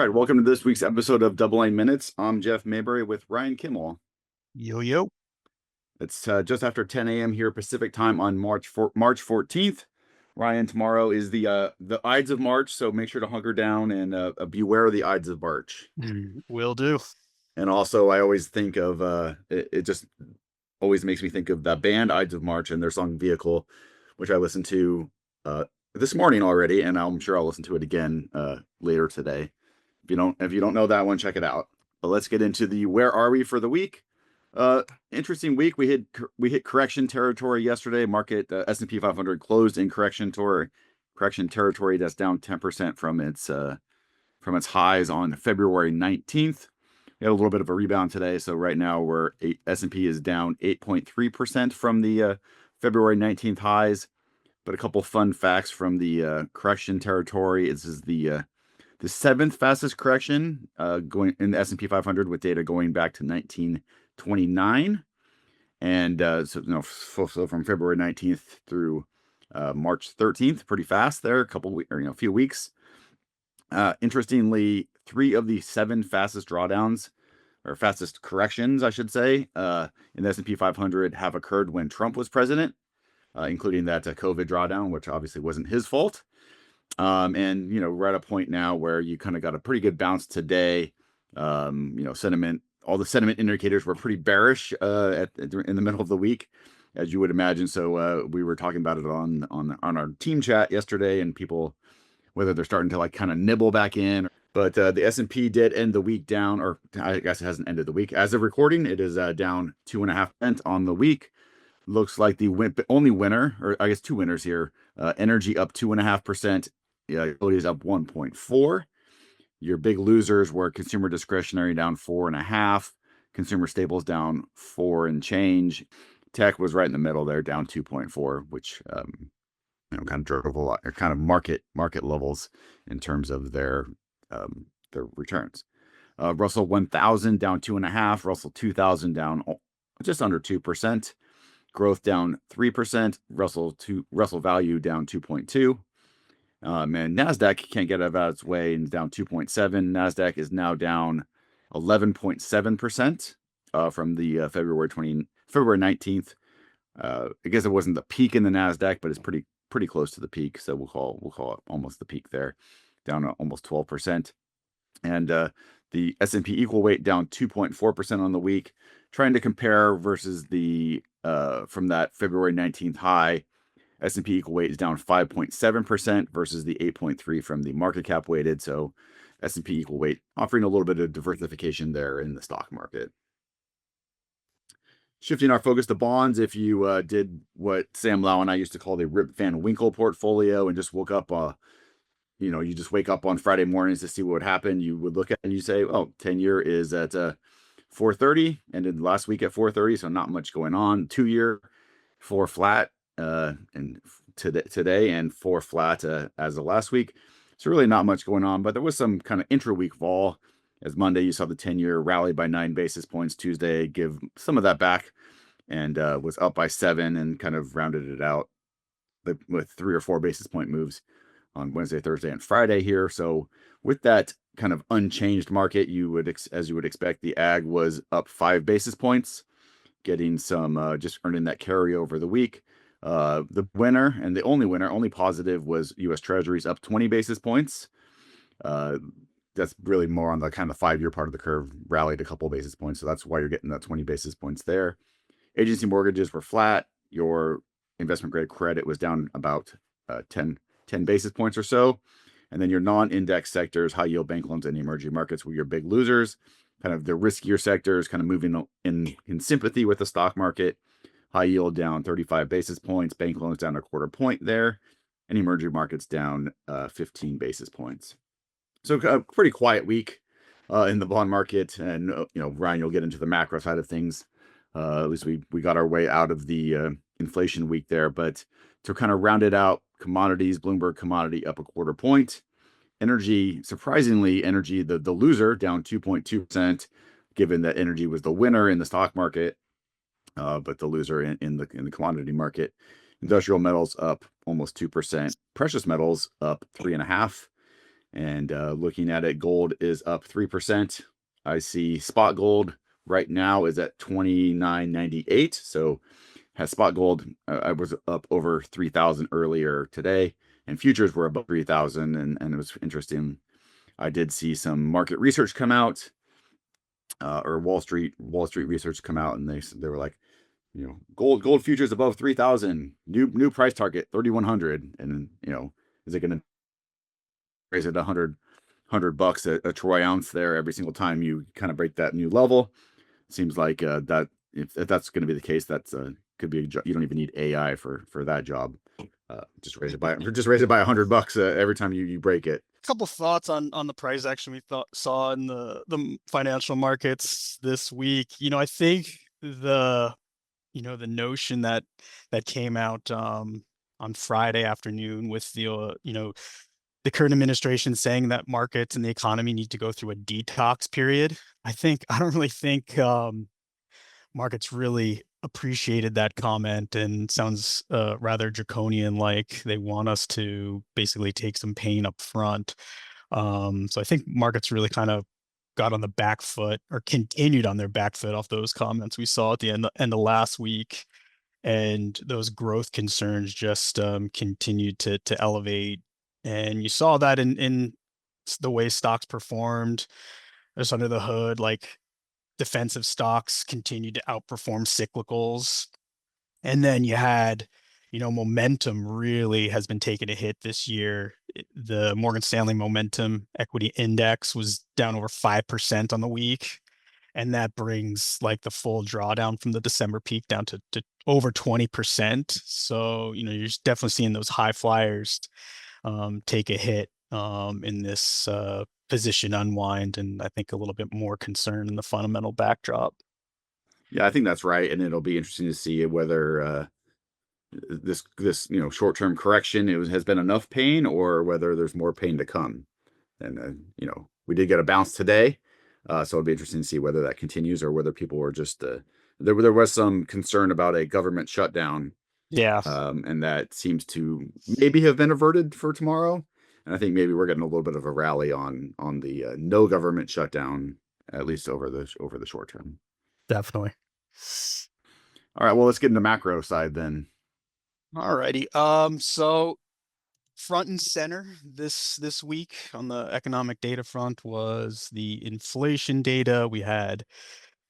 right, welcome to this week's episode of DoubleLine Minutes. I'm Jeff Mayberry with Ryan Kimmel. Yo, yo. It's just after 10 a.m. here Pacific time on March 14th. Ryan, tomorrow is the Ides of March, so make sure to hunker down and beware of the Ides of March. Will do. And also, I always think of it just always makes me think of the band Ides of March and their song Vehicle, which I listened to this morning already, and I'm sure I'll listen to it again later today. If you don't know that one, check it out. But let's get into the where are we for the week. Interesting week. We hit correction territory yesterday. Market S&P 500 closed in correction territory. That's down 10% from its highs on February 19th. We had a little bit of a rebound today. So right now S&P is down 8.3% from the February 19th highs. But a couple fun facts from the correction territory. This is the seventh fastest correction going in the S&P 500 with data going back to 1929, and so from February 19th through March 13th, pretty fast there, a few weeks. Interestingly, 3 of the 7 fastest drawdowns or fastest corrections, I should say, in the S&P 500 have occurred when Trump was president, including that COVID drawdown, which obviously wasn't his fault. And we're at a point now where you kind of got a pretty good bounce today. Sentiment, all the sentiment indicators were pretty bearish in the middle of the week, as you would imagine. So we were talking about it on our team chat yesterday, and people, whether they're starting to kind of nibble back in. But the S&P did end the week down, or I guess it hasn't ended the week. As of recording, it is down 2.5% on the week. Looks like the only winner, or I guess 2 winners here. Energy up 2.5%. Utilities up 1.4%. Your big losers were consumer discretionary down 4.5%. Consumer staples down 4 and change. Tech was right in the middle there, down 2.4%, which kind of drove a lot, or kind of market levels in terms of their returns. Russell 1000 down 2.5%. Russell 2000 down just under 2%. Growth down 3%. Russell value down 2.2%. And NASDAQ can't get out of its way and down 2.7%. NASDAQ is now down 11.7% from the February 19th. I guess it wasn't the peak in the NASDAQ, but it's pretty close to the peak. So we'll call it almost the peak there, down almost 12%. And the S&P equal weight down 2.4% on the week, trying to compare versus the from that February 19th high. S&P equal weight is down 5.7% versus the 8.3% from the market cap weighted. So S&P equal weight offering a little bit of diversification there in the stock market. Shifting our focus to bonds, if you did what Sam Lau and I used to call the Rip Van Winkle portfolio and just woke up, you just wake up on Friday mornings to see what would happen, you would look at it and you say, oh, 10-year is at 430, ended last week at 430, so not much going on. 2-year 4 flat and today, and 4 flat as of last week. So really not much going on, but there was some kind of intra-week vol. As Monday, you saw the 10-year rally by 9 basis points. Tuesday, give some of that back and was up by 7 and kind of rounded it out with 3 or 4 basis point moves on Wednesday, Thursday, and Friday here. So with that kind of unchanged market, as you would expect, the ag was up 5 basis points, getting some just earning that carry over the week. The winner and the only positive was U.S. Treasuries up 20 basis points. That's really more on the kind of 5-year part of the curve, rallied a couple basis points. So that's why you're getting that 20 basis points there. Agency mortgages were flat. Your investment grade credit was down about 10 basis points or so. And then your non-index sectors, high yield bank loans and emerging markets, were your big losers. Kind of the riskier sectors kind of moving in sympathy with the stock market. High yield down 35 basis points, bank loans down 1/4 point there, and emerging markets down 15 basis points. So a pretty quiet week in the bond market. And, Ryan, you'll get into the macro side of things. At least we got our way out of the inflation week there. But to kind of round it out, commodities, Bloomberg commodity up 1/4 point. Energy, surprisingly, the loser, down 2.2%, given that energy was the winner in the stock market, but the loser in the commodity market. Industrial metals up almost 2%. Precious metals up 3.5%. And looking at it, gold is up 3%. I see spot gold right now is at 29.98. So has spot gold. I was up over 3,000 earlier today, and futures were above 3,000. And it was interesting. I did see some market research come out, or Wall Street research come out, and they were like, gold futures above 3,000, new price target 3,100, and is it going to raise it 100 bucks a troy ounce there every single time you kind of break that new level? Seems like that if that's going to be the case, that's could be you don't even need AI for that job. Just raise it by $100 every time you break it. Couple thoughts on the price action we saw in the financial markets this week. I think the notion that came out on Friday afternoon with the current administration saying that markets and the economy need to go through a detox period. I don't really think markets really appreciated that comment, and sounds rather draconian, like they want us to basically take some pain up front. So I think markets really kind of got on the back foot, or continued on their back foot, off those comments we saw at the end of last week. And those growth concerns just continued to elevate. And you saw that in the way stocks performed just under the hood. Like, defensive stocks continued to outperform cyclicals. And then you had, momentum really has been taking a hit this year. The Morgan Stanley Momentum Equity Index was down over 5% on the week. And that brings like the full drawdown from the December peak down to over 20%. So, you're definitely seeing those high flyers take a hit in this position unwind, and I think a little bit more concern in the fundamental backdrop. Yeah, I think that's right, and it'll be interesting to see whether this short-term correction has been enough pain, or whether there's more pain to come. And we did get a bounce today, so it'll be interesting to see whether that continues, or whether people were just there was some concern about a government shutdown, Yeah, and that seems to maybe have been averted for tomorrow. And I think maybe we're getting a little bit of a rally on the no government shutdown, at least over the short term. definitely. All right, well, let's get into macro side then. Alrighty. So front and center this week on the economic data front was the inflation data. We had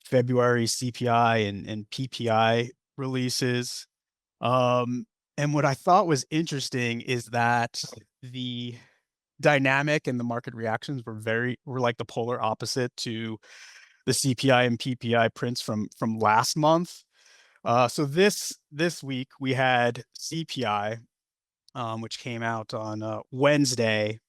February CPI and PPI releases. Um, and what I thought was interesting is that the dynamic and the market reactions were like the polar opposite to the CPI and PPI prints from last month. So this week we had CPI, which came out on Wednesday,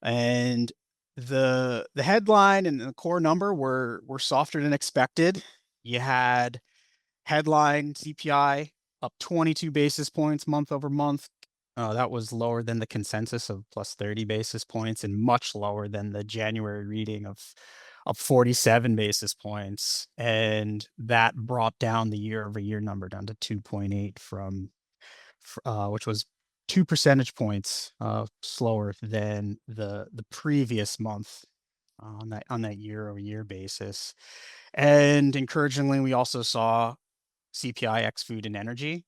and the headline and the core number were softer than expected. You had headline CPI up 22 basis points month over month. That was lower than the consensus of plus 30 basis points, and much lower than the January reading of 47 basis points. And that brought down the year over year number down to 2.8 which was 2 percentage points slower than the previous month on that year over year basis. And encouragingly, we also saw CPI ex food and energy.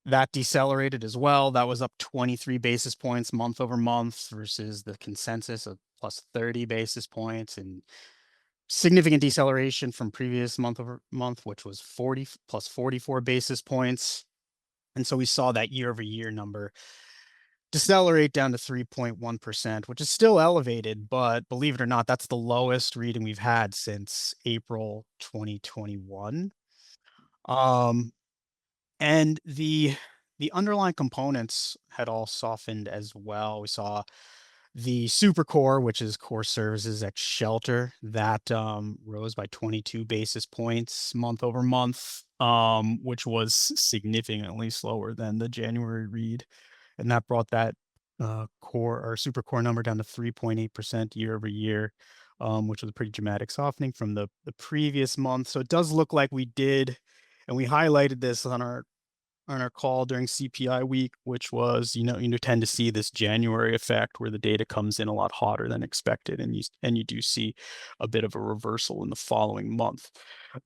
That decelerated as well. That was up 23 basis points month over month versus the consensus of plus 30 basis points, and significant deceleration from previous month over month, which was 40 plus 44 basis points. And so we saw that year over year number decelerate down to 3.1%, which is still elevated, but believe it or not, that's the lowest reading we've had since April 2021. Um, and the underlying components had all softened as well. We saw the super core, which is core services ex shelter, that rose by 22 basis points month over month, which was significantly slower than the January read. And that brought that core or super core number down to 3.8% year over year, which was a pretty dramatic softening from the previous month. So it does look like we did, and we highlighted this on on our call during CPI week, which was, you tend to see this January effect where the data comes in a lot hotter than expected, and you do see a bit of a reversal in the following month.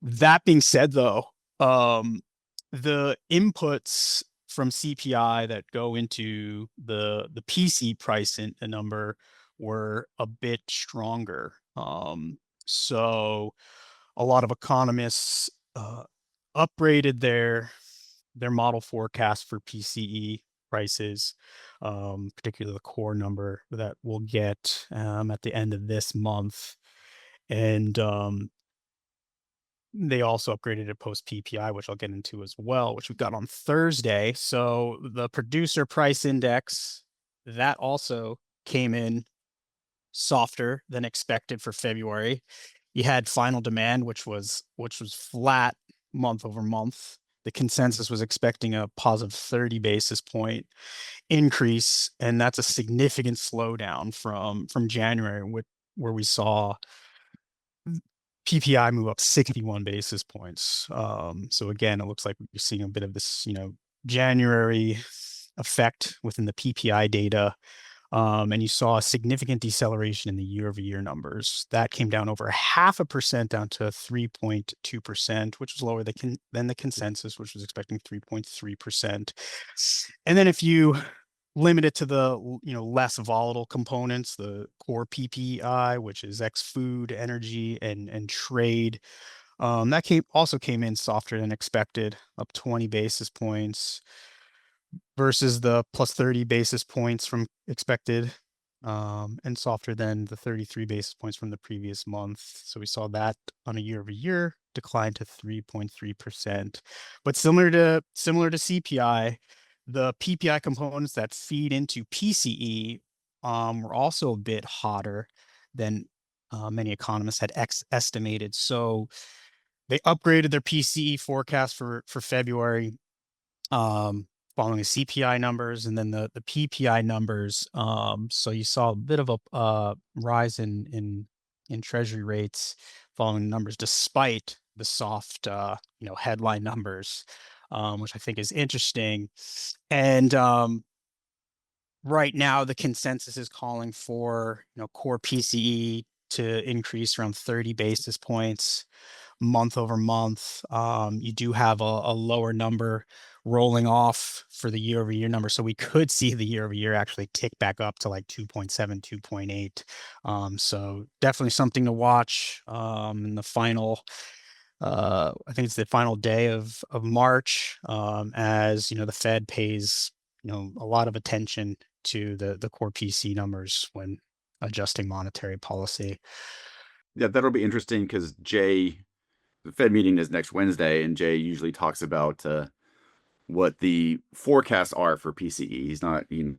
That being said, though, the inputs from CPI that go into the PC price number were a bit stronger. So a lot of economists upgraded their model forecast for PCE prices, particularly the core number that we'll get at the end of this month. And they also upgraded it post PPI, which I'll get into as well, which we got on Thursday. So the producer price index, that also came in softer than expected for February. You had final demand, which was flat month over month. The consensus was expecting a positive 30 basis point increase, and that's a significant slowdown from January, where we saw PPI move up 61 basis points. So again, it looks like you're seeing a bit of this, January effect within the PPI data. And you saw a significant deceleration in the year-over-year numbers. That came down over 0.5% down to 3.2%, which was lower than the consensus, which was expecting 3.3%. And then if you limit it to the less volatile components, the core PPI, which is ex food, energy, and trade, that also came in softer than expected, up 20 basis points versus the plus 30 basis points from expected, and softer than the 33 basis points from the previous month. So we saw that on a year-over-year decline to 3.3%. But similar to CPI, the PPI components that feed into PCE were also a bit hotter than many economists had estimated. So they upgraded their PCE forecast for February, following the CPI numbers and then the PPI numbers. So you saw a bit of a rise in treasury rates following the numbers, despite the soft headline numbers, which I think is interesting. And right now, the consensus is calling for core PCE to increase around 30 basis points month over month. You do have a lower number rolling off for the year over year number. So we could see the year over year actually tick back up to like 2.7, 2.8. So definitely something to watch in the final. I think it's the final day of March, as the Fed pays a lot of attention to the core PC numbers when adjusting monetary policy. Yeah, that'll be interesting because the Fed meeting is next Wednesday, and Jay usually talks about what the forecasts are for PCE. He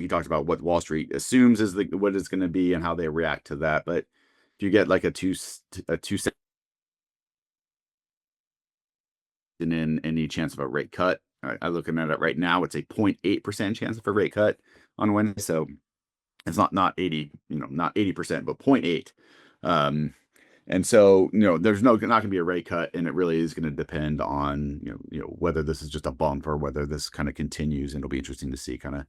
talked about what Wall Street assumes is what it's going to be and how they react to that. But if you get like a two cent in any chance of a rate cut, I'm looking at it right now. It's a 0.8% chance of a rate cut on Wednesday. So it's not 80, not 80%, but 0.8. And so, there's not going to be a rate cut, and it really is going to depend on, whether this is just a bump or whether this kind of continues. And it'll be interesting to see kind of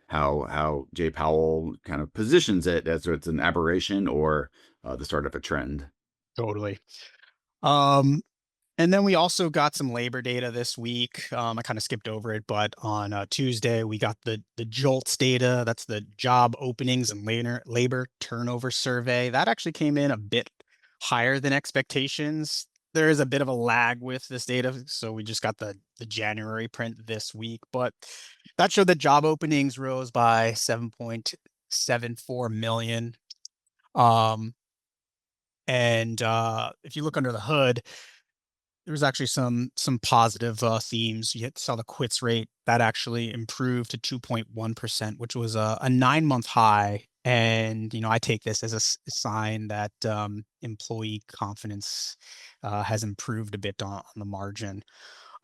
how Jay Powell kind of positions it, as it's an aberration or the start of a trend. Totally. And then we also got some labor data this week. I kind of skipped over it, but on Tuesday we got the JOLTS data. That's the Job Openings and Labor Turnover Survey. That actually came in a bit higher than expectations. There is a bit of a lag with this data, so we just got the January print this week, but that showed that job openings rose by 7.74 million. And if you look under the hood, there was actually some positive themes. You saw the quits rate that actually improved to 2.1%, which was a 9-month high. And I take this as a sign that employee confidence has improved a bit on the margin.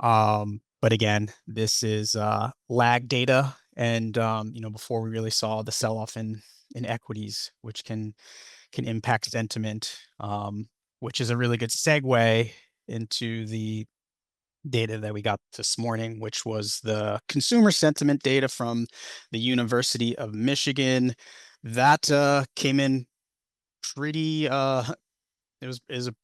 But again, this is lag data, and before we really saw the sell-off in equities, which can impact sentiment, which is a really good segue into the data that we got this morning, which was the consumer sentiment data from the University of Michigan. That came in pretty it was a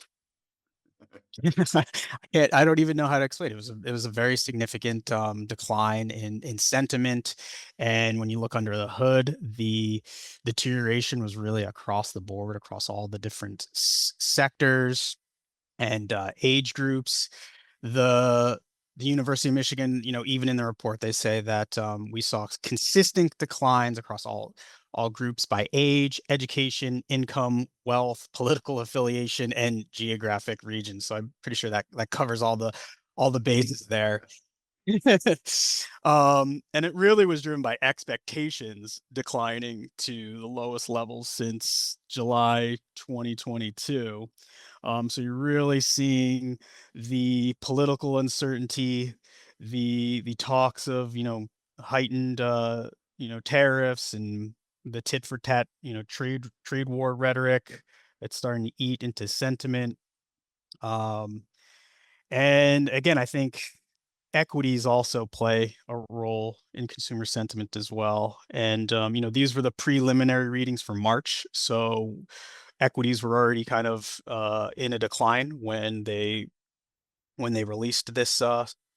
I don't even know how to explain it. It was a very significant decline in sentiment, and when you look under the hood, the deterioration was really across the board, across all the different sectors and age groups. The the University of Michigan, even in the report, they say that we saw consistent declines across all groups by age, education, income, wealth, political affiliation, and geographic region. So I'm pretty sure that covers all the bases there. And it really was driven by expectations declining to the lowest levels since July 2022. So you're really seeing the political uncertainty, the talks of, heightened tariffs and the tit for tat, trade war rhetoric that's starting to eat into sentiment. Um, and again, I think equities also play a role in consumer sentiment as well. And these were the preliminary readings for March, so equities were already kind of in a decline when they released this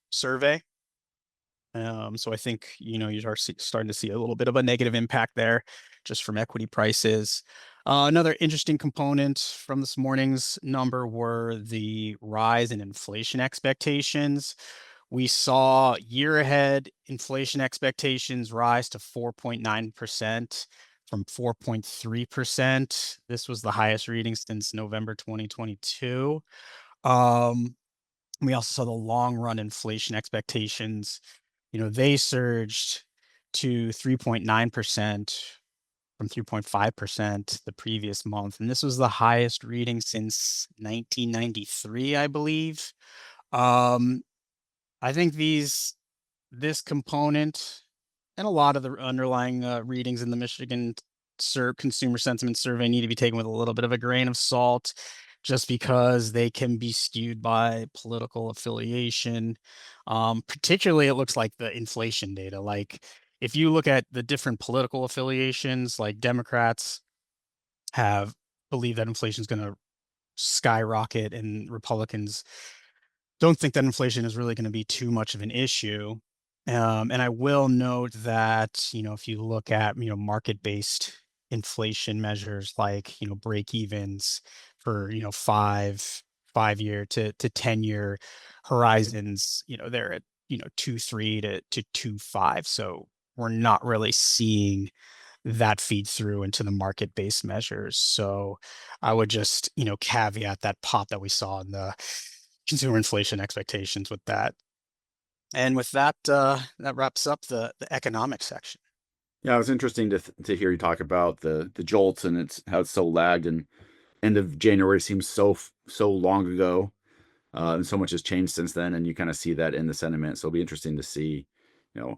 survey. So I think you are starting to see a little bit of a negative impact there, just from equity prices. Another interesting component from this morning's number were the rise in inflation expectations. We saw year ahead inflation expectations rise to 4.9% from 4.3%. This was the highest reading since November 2022. Um, we also saw the long run inflation expectations. They surged to 3.9% from 3.5% the previous month. And this was the highest reading since 1993, I believe. Um, I think this component and a lot of the underlying readings in the Michigan Consumer Sentiment Survey need to be taken with a little bit of a grain of salt, just because they can be skewed by political affiliation. Particularly, it looks like the inflation data. Like, if you look at the different political affiliations, like Democrats have believe that inflation is going to skyrocket, and Republicans don't think that inflation is really going to be too much of an issue. And I will note that, if you look at, market-based inflation measures like, break evens for, 5 year to 10-year horizons, they're at, 2.3 to 2.5. So we're not really seeing that feed through into the market-based measures. So I would just, caveat that pop that we saw in the consumer inflation expectations with that. And with that, that wraps up the economic section. Yeah, it was interesting to hear you talk about the jolts and how it's so lagged, and end of January seems so long ago. And so much has changed since then, and you kind of see that in the sentiment. So it'll be interesting to see.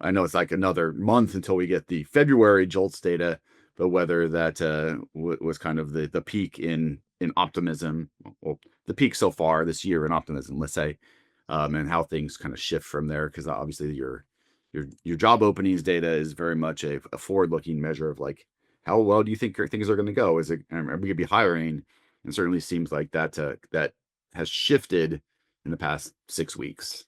I know it's like another month until we get the February JOLTS data, but whether that was kind of the peak in optimism, well, the peak so far this year in optimism, let's say, and how things kind of shift from there. Because obviously your job openings data is very much a forward-looking measure of like how well do you think things are going to go? Is it are we going to be hiring? And certainly seems like that has shifted in the past 6 weeks.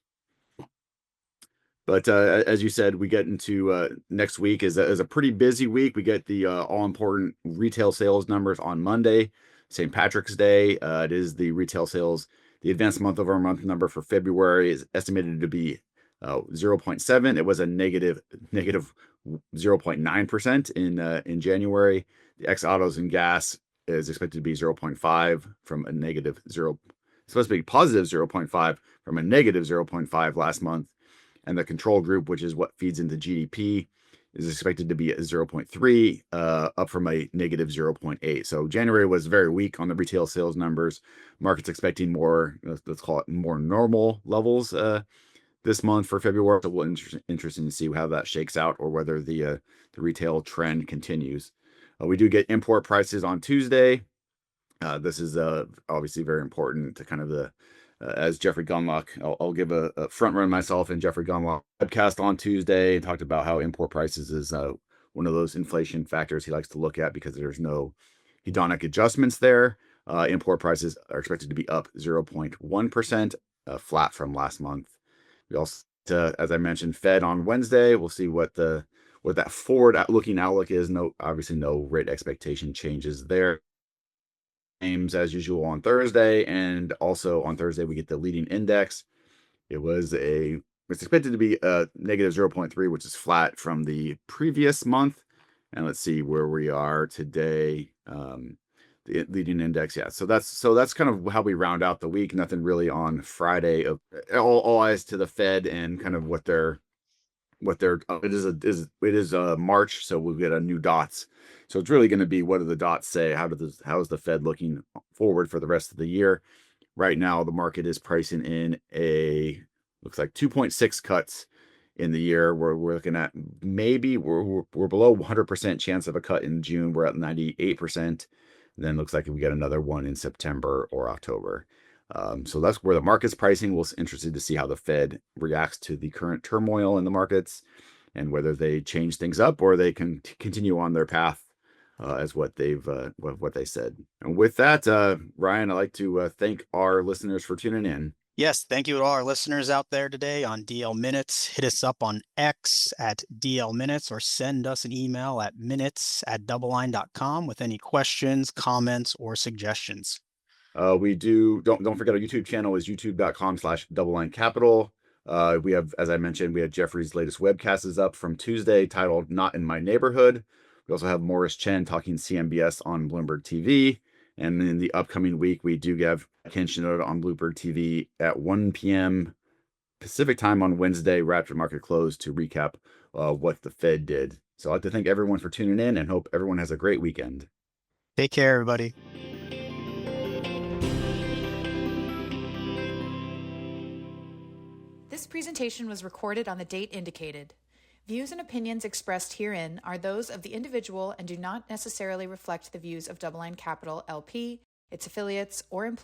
But as you said, we get into next week is a pretty busy week. We get the all important retail sales numbers on Monday, St. Patrick's Day. It is the retail sales. The advanced month over month number for February is estimated to be 0.7. It was a negative 0.9% in January. The ex autos and gas is expected to be 0.5 from a negative 0. It's supposed to be positive 0.5 from a negative 0.5 last month. And the control group, which is what feeds into GDP, is expected to be at 0.3, up from a negative 0.8. So January was very weak on the retail sales numbers. Market's expecting more, let's call it more normal levels this month for February. So we'll interesting to see how that shakes out, or whether the retail trend continues. We do get import prices on Tuesday. This is obviously very important to kind of as Jeffrey Gundlach. I'll give a front run myself and Jeffrey Gundlach podcast on Tuesday and talked about how import prices is one of those inflation factors he likes to look at because there's no hedonic adjustments there. Import prices are expected to be up 0.1%, flat from last month. We also, as I mentioned, Fed on Wednesday. We'll see what that forward-looking outlook is. Obviously, no rate expectation changes there. Aims as usual on Thursday, and also on Thursday we get the leading index. It's expected to be a negative 0.3, which is flat from the previous month. And let's see where we are today. The leading index, yeah. So that's kind of how we round out the week. Nothing really on Friday. All eyes to the Fed and kind of what they're it is March, so we'll get a new dots. So it's really going to be, what do the dots say? How is the Fed looking forward for the rest of the year? Right now, the market is pricing in looks like 2.6 cuts in the year. We're looking at maybe we're below 100% chance of a cut in June. We're at 98%. And then looks like we get another one in September or October. So that's where the market's pricing. We're interested to see how the Fed reacts to the current turmoil in the markets and whether they change things up or they can continue on their path as what they said. And with that, Ryan, I'd like to thank our listeners for tuning in. Yes, thank you to all our listeners out there today on DL Minutes. Hit us up on X at DL Minutes or send us an email at minutes@doubleline.com with any questions, comments, or suggestions. Don't forget our YouTube channel is youtube.com/doubleline capital. We have, as I mentioned, we had Jeffrey's latest webcast is up from Tuesday titled Not in My Neighborhood. We also have Morris Chen talking CMBS on Bloomberg TV. And in the upcoming week, we do have Ken Shinoda on Bloomberg TV at 1 p.m. Pacific time on Wednesday, right after market close, to recap what the Fed did. So I'd like to thank everyone for tuning in and hope everyone has a great weekend. Take care, everybody. This presentation was recorded on the date indicated. Views and opinions expressed herein are those of the individual and do not necessarily reflect the views of DoubleLine Capital LP, its affiliates, or employees.